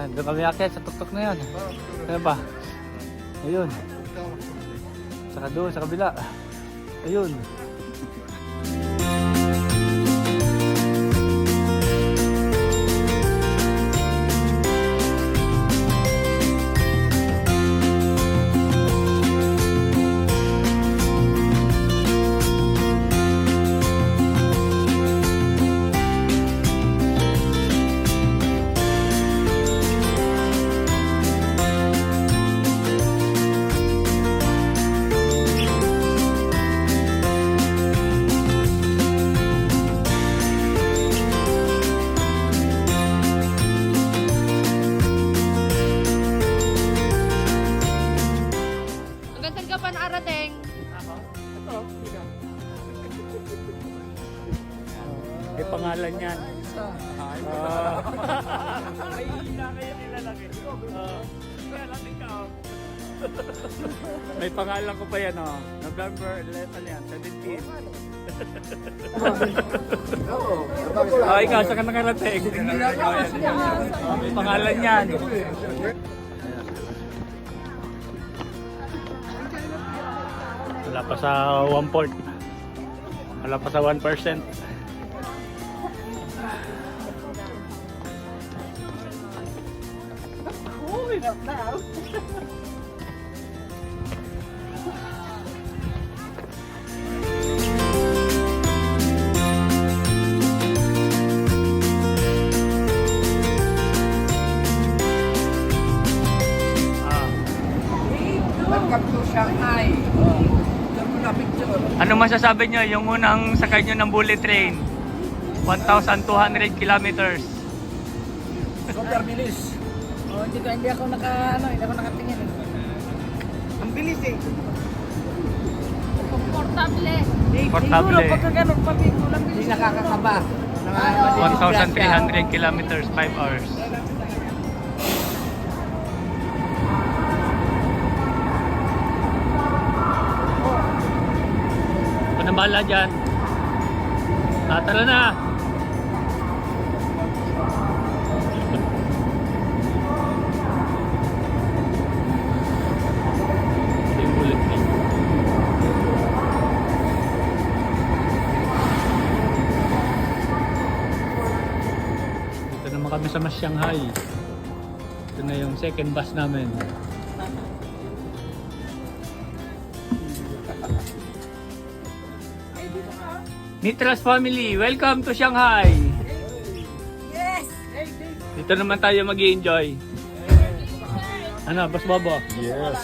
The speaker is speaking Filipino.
Yan, doon kami akyat sa tuktok na yan. Kaya ba? Ayun. Saka doon, sa kabila. Ayun. May pangalan yan. May pangalan ko pa yan, oh. November 11 yan, 17. Oh, ikaw, saan ka nakarating? May pangalan yan. Wala pa sa 1/4. Wala pa sa 1%. Welcome to Shanghai. Ano masasabi nyo yung unang sakay nyo ng bullet train? 1,200 kilometers. Super bilis. Oh, hindi ako nakatingin. Ang bilis eh. Komportable. Portable. Pagka ganun, pabigulang Hindi bilis. nakakakaba. 1,300 kilometers, 5 hours. Ito na bahala dyan. Tara na. Ito yung bullet train. Dito naman kami sa Mas Shanghai. Ito na yung second bus namin. Nitras family, welcome to Shanghai! Yes! Dito naman tayo mag-i-enjoy. Ano, Boss Bobo? Yes.